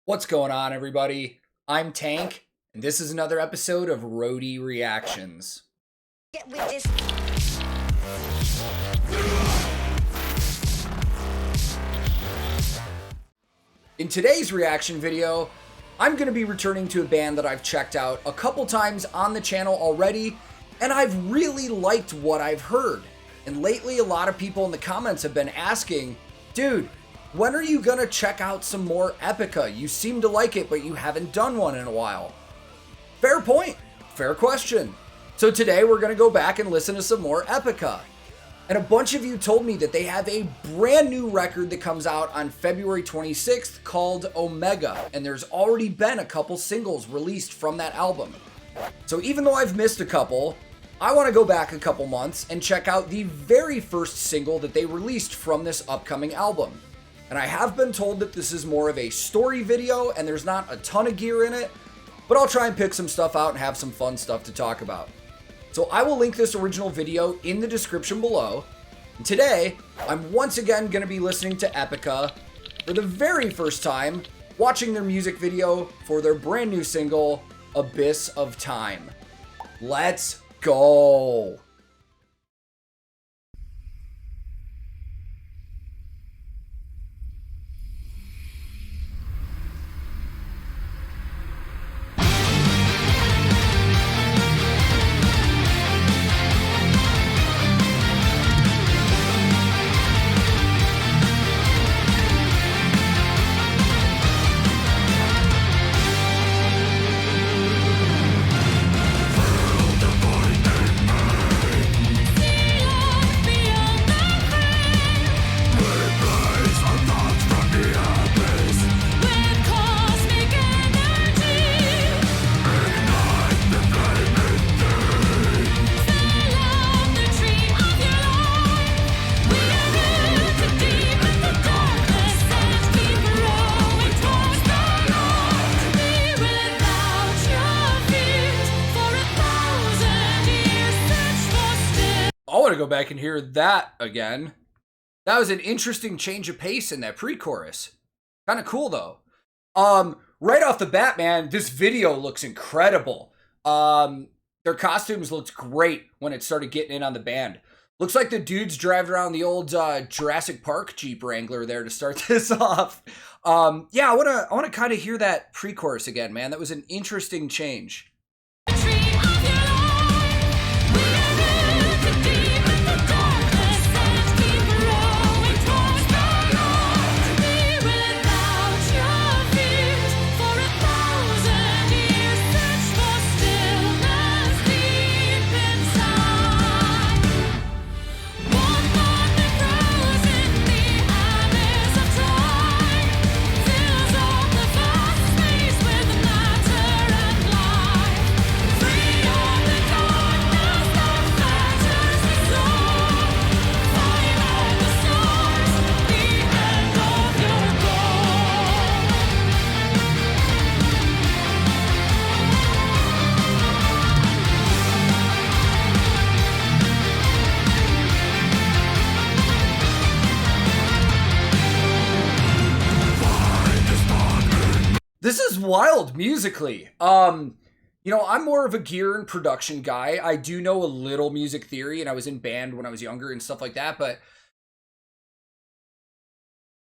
What's going on, everybody? I'm Tank, and this is another episode of Roadie Reactions. Get with this. In today's reaction video, I'm going to be returning to a band that I've checked out a couple times on the channel already, and I've really liked what I've heard. And lately, a lot of people in the comments have been asking, dude, when are you gonna check out some more Epica? You seem to like it, but you haven't done one in a while. Fair point, fair question. So today we're gonna go back and listen to some more Epica. And a bunch of you told me that they have a brand new record that comes out on February 26th called Omega, and there's already been a couple singles released from that album. So even though I've missed a couple, I want to go back a couple months and check out the very first single that they released from this upcoming album. And I have been told that this is more of a story video and there's not a ton of gear in it, but I'll try and pick some stuff out and have some fun stuff to talk about. So I will link this original video in the description below. And today, I'm once again going to be listening to Epica for the very first time, watching their music video for their brand new single, Abyss of Time. Let's go! I want to go back and hear that again. That was an interesting change of pace in that pre-chorus. Kind of cool though. Right off the bat, man, this video looks incredible. Their costumes looked great when it started getting in on the band. Looks like the dudes driving around the old Jurassic Park Jeep Wrangler there to start this off. Yeah, I wanna kind of hear that pre-chorus again, man. That was an interesting change. This is wild musically. You know, I'm more of a gear and production guy. I do know a little music theory, and I was in band when I was younger and stuff like that, but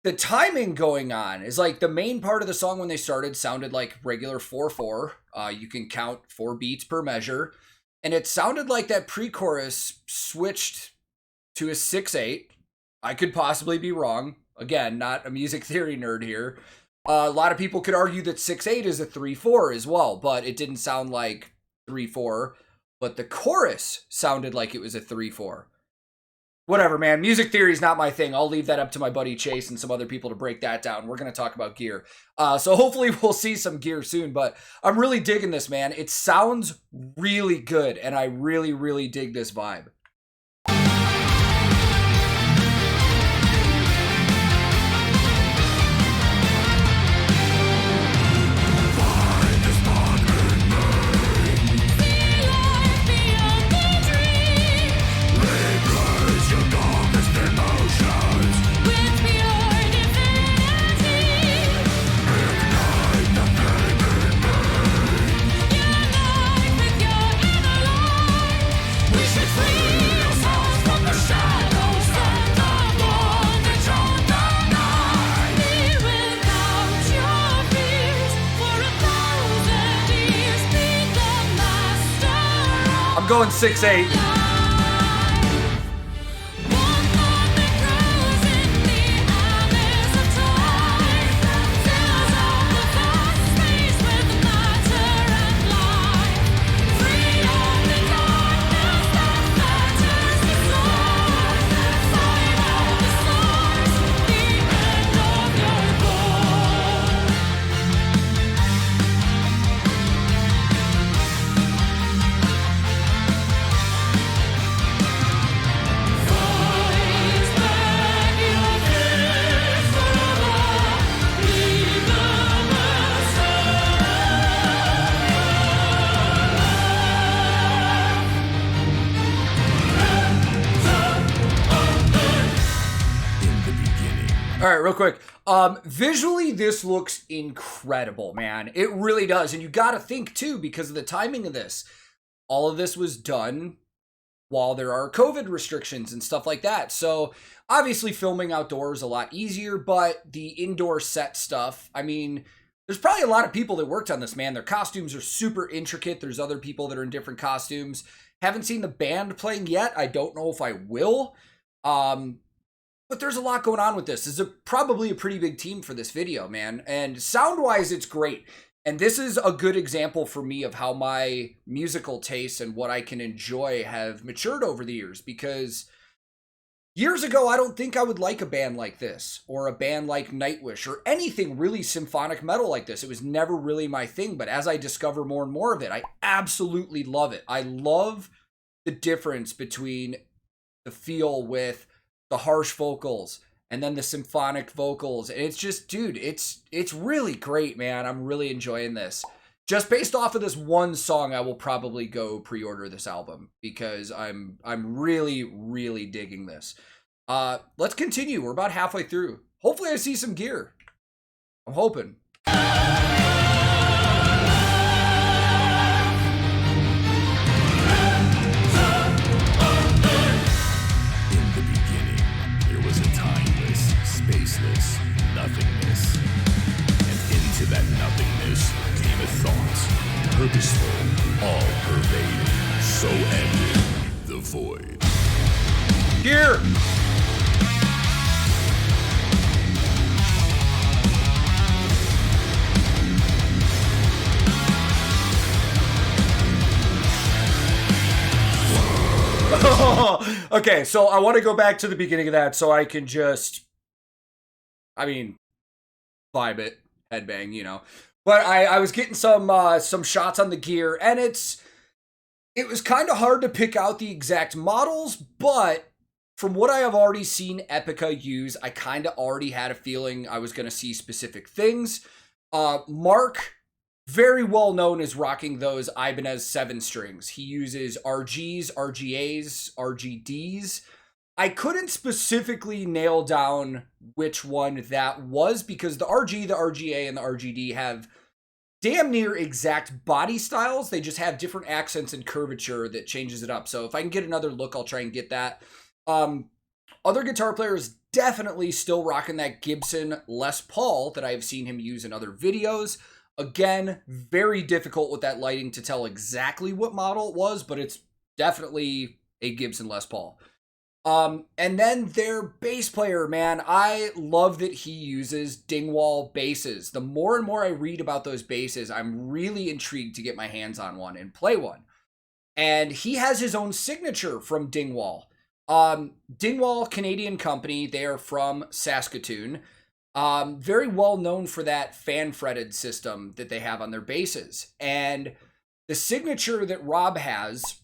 the timing going on is like the main part of the song when they started sounded like regular 4/4. You can count 4 beats per measure, and it sounded like that pre-chorus switched to a 6/8. I could possibly be wrong. Again, not a music theory nerd here. A lot of people could argue that 6/8 is a 3/4 as well, but it didn't sound like 3/4. But the chorus sounded like it was a 3/4. Whatever, man. Music theory is not my thing. I'll leave that up to my buddy Chase and some other people to break that down. We're going to talk about gear. So hopefully we'll see some gear soon, but I'm really digging this, man. It sounds really good, and I really, really dig this vibe. going 6'8". All right, real quick. Visually, this looks incredible, man. It really does. And you got to think, too, because of the timing of this. All of this was done while there are COVID restrictions and stuff like that. So, obviously, filming outdoors a lot easier, but the indoor set stuff, I mean, there's probably a lot of people that worked on this, man. Their costumes are super intricate. There's other people that are in different costumes. Haven't seen the band playing yet. I don't know if I will. But there's a lot going on with this. This is probably a pretty big team for this video, man. And sound-wise, it's great. And this is a good example for me of how my musical tastes and what I can enjoy have matured over the years. Because years ago, I don't think I would like a band like this, or a band like Nightwish, or anything really symphonic metal like this. It was never really my thing. But as I discover more and more of it, I absolutely love it. I love the difference between the feel with the harsh vocals and then the symphonic vocals. And it's just, dude, it's really great, man. I'm really enjoying this. Just based off of this one song, I will probably go pre-order this album because I'm really, really digging this. Let's continue. We're about halfway through. Hopefully I see some gear. I'm hoping. Spaceless nothingness, and into that nothingness came a thought, purposeful, all-pervading, so ended the void. Here! Okay, so I want to go back to the beginning of that so I can just, vibe it, headbang, you know. But I was getting some shots on the gear, and it was kind of hard to pick out the exact models, but from what I have already seen Epica use, I kind of already had a feeling I was going to see specific things. Mark, very well known as rocking those Ibanez 7 strings. He uses RGs, RGAs, RGDs. I couldn't specifically nail down which one that was because the RG, the RGA, and the RGD have damn near exact body styles. They just have different accents and curvature that changes it up. So if I can get another look, I'll try and get that. Other guitar players definitely still rocking that Gibson Les Paul that I've seen him use in other videos. Again, very difficult with that lighting to tell exactly what model it was, but it's definitely a Gibson Les Paul. And then their bass player, man, I love that he uses Dingwall basses. The more and more I read about those basses, I'm really intrigued to get my hands on one and play one. And he has his own signature from Dingwall. Dingwall, Canadian company, they are from Saskatoon. Very well known for that fan-fretted system that they have on their basses. And the signature that Rob has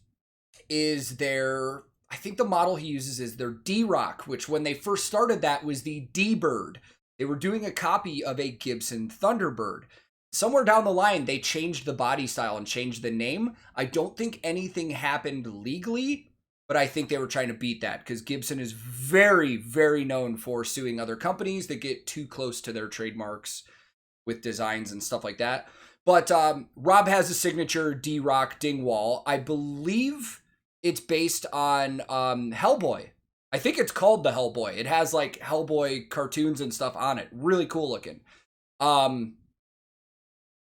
is their, I think the model he uses is their D-Rock, which when they first started that was the D-Bird. They were doing a copy of a Gibson Thunderbird. Somewhere down the line, they changed the body style and changed the name. I don't think anything happened legally, but I think they were trying to beat that because Gibson is very, very known for suing other companies that get too close to their trademarks with designs and stuff like that. But Rob has a signature D-Rock Dingwall. I believe it's based on Hellboy. I think it's called the Hellboy. It has like Hellboy cartoons and stuff on it. Really cool looking.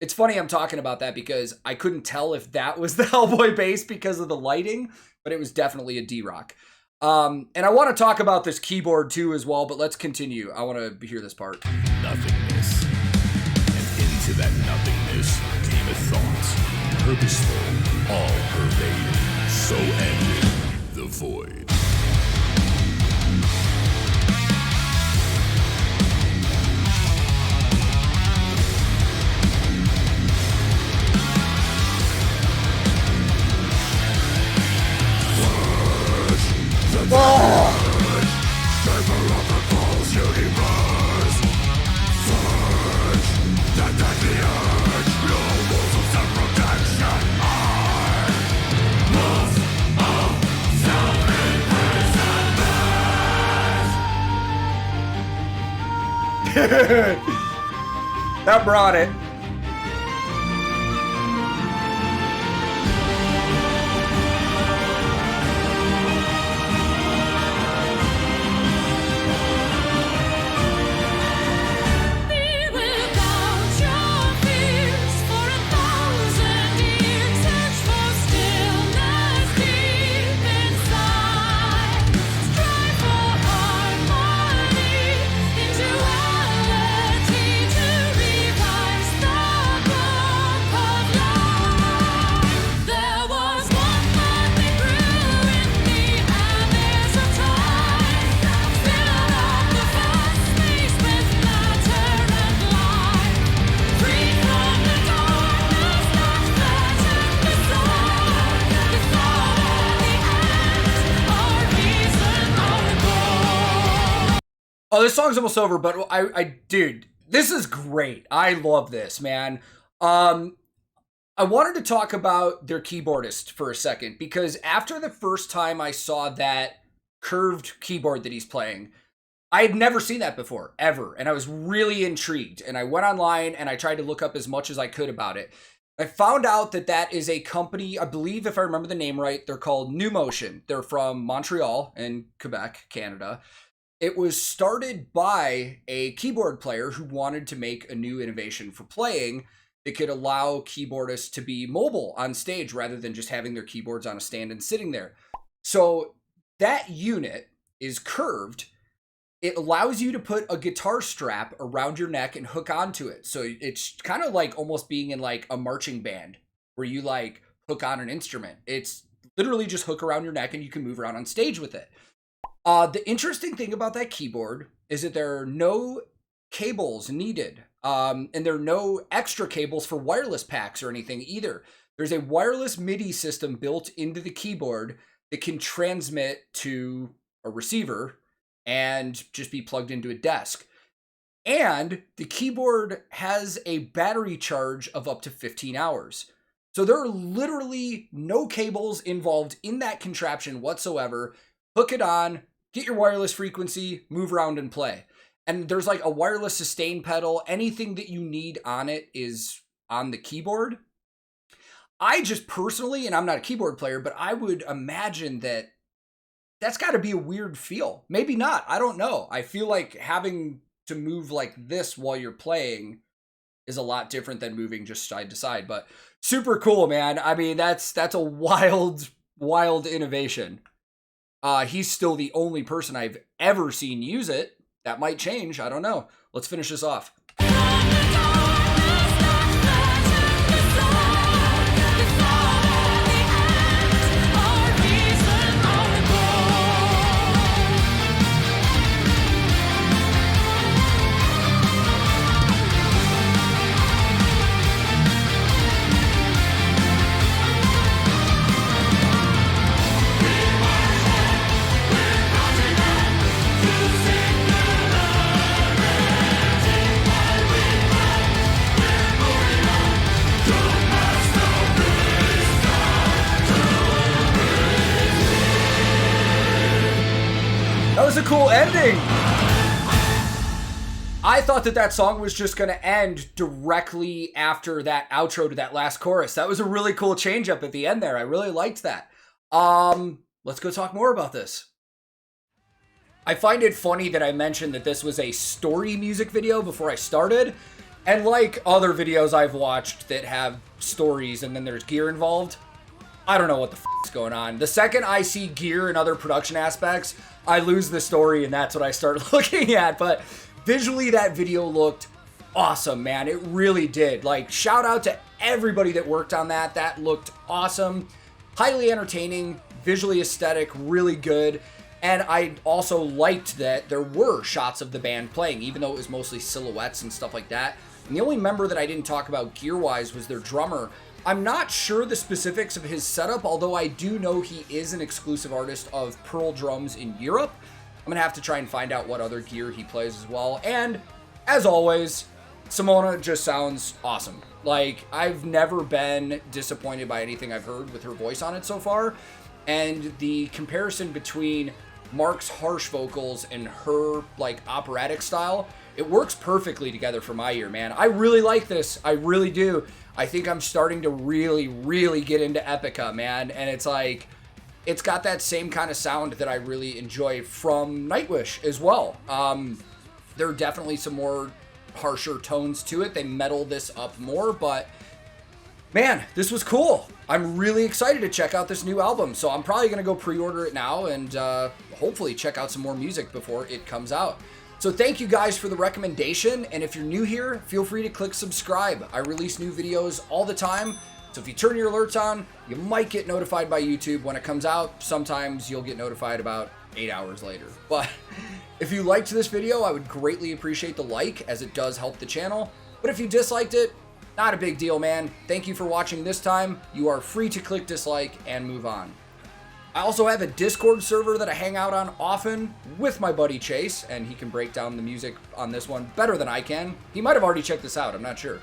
It's funny I'm talking about that because I couldn't tell if that was the Hellboy bass because of the lighting, but it was definitely a D-Rock. And I want to talk about this keyboard too as well, but let's continue. I want to hear this part. Nothingness. And into that nothingness came a thought. Purposeful, all-pervading. So ended the void. That brought it. Oh, this song's almost over, but dude, this is great. I love this, man. I wanted to talk about their keyboardist for a second because after the first time I saw that curved keyboard that he's playing, I had never seen that before, ever. And I was really intrigued. And I went online and I tried to look up as much as I could about it. I found out that that is a company, I believe if I remember the name right, they're called New Motion. They're from Montreal in Quebec, Canada. It was started by a keyboard player who wanted to make a new innovation for playing that could allow keyboardists to be mobile on stage rather than just having their keyboards on a stand and sitting there. So that unit is curved. It allows you to put a guitar strap around your neck and hook onto it. So it's kind of like almost being in like a marching band where you like hook on an instrument. It's literally just hook around your neck and you can move around on stage with it. The interesting thing about that keyboard is that there are no cables needed. And there are no extra cables for wireless packs or anything either. There's a wireless MIDI system built into the keyboard that can transmit to a receiver and just be plugged into a desk. And the keyboard has a battery charge of up to 15 hours. So there are literally no cables involved in that contraption whatsoever. Hook it on, get your wireless frequency, move around and play. And there's like a wireless sustain pedal. Anything that you need on it is on the keyboard. I just personally, and I'm not a keyboard player, but I would imagine that that's got to be a weird feel. Maybe not. I don't know. I feel like having to move like this while you're playing is a lot different than moving just side to side. But super cool, man. I mean, that's a wild, wild innovation. He's still the only person I've ever seen use it. That might change. I don't know. Let's finish this off. That was a cool ending. I thought that song was just going to end directly after that outro to that last chorus. That was a really cool change up at the end there. I really liked that. Let's go talk more about this. I find it funny that I mentioned that this was a story music video before I started. And like other videos I've watched that have stories and then there's gear involved, I don't know what the is going on. The second I see gear and other production aspects, I lose the story and that's what I start looking at. But visually, that video looked awesome, man. It really did. Like, shout out to everybody that worked on that. That looked awesome. Highly entertaining, visually aesthetic, really good. And I also liked that there were shots of the band playing, even though it was mostly silhouettes and stuff like that. And the only member that I didn't talk about gear-wise was their drummer. I'm not sure the specifics of his setup, although I do know he is an exclusive artist of Pearl drums in Europe. I'm going to have to try and find out what other gear he plays as well. And, as always, Simona just sounds awesome. Like, I've never been disappointed by anything I've heard with her voice on it so far. And the comparison between Mark's harsh vocals and her, like, operatic style, it works perfectly together for my ear, man. I really like this. I really do. I think I'm starting to really, really get into Epica, man. And it's like, it's got that same kind of sound that I really enjoy from Nightwish as well. There are definitely some more harsher tones to it. They metal this up more, but man, this was cool. I'm really excited to check out this new album. So I'm probably going to go pre-order it now and hopefully check out some more music before it comes out. So thank you guys for the recommendation, and if you're new here, feel free to click subscribe. I release new videos all the time, so if you turn your alerts on, you might get notified by YouTube when it comes out. Sometimes you'll get notified about 8 hours later. But if you liked this video, I would greatly appreciate the like, as it does help the channel. But if you disliked it, not a big deal, man. Thank you for watching this time. You are free to click dislike and move on. I also have a Discord server that I hang out on often with my buddy Chase, and he can break down the music on this one better than I can. He might have already checked this out, I'm not sure.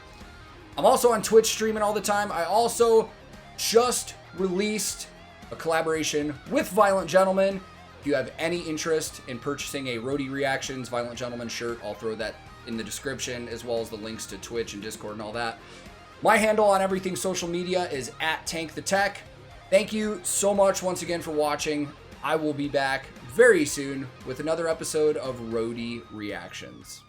I'm also on Twitch streaming all the time. I also just released a collaboration with Violent Gentleman. If you have any interest in purchasing a Roadie Reactions Violent Gentleman shirt, I'll throw that in the description, as well as the links to Twitch and Discord and all that. My handle on everything social media is @TankTheTech. Thank you so much once again for watching. I will be back very soon with another episode of Roadie Reactions.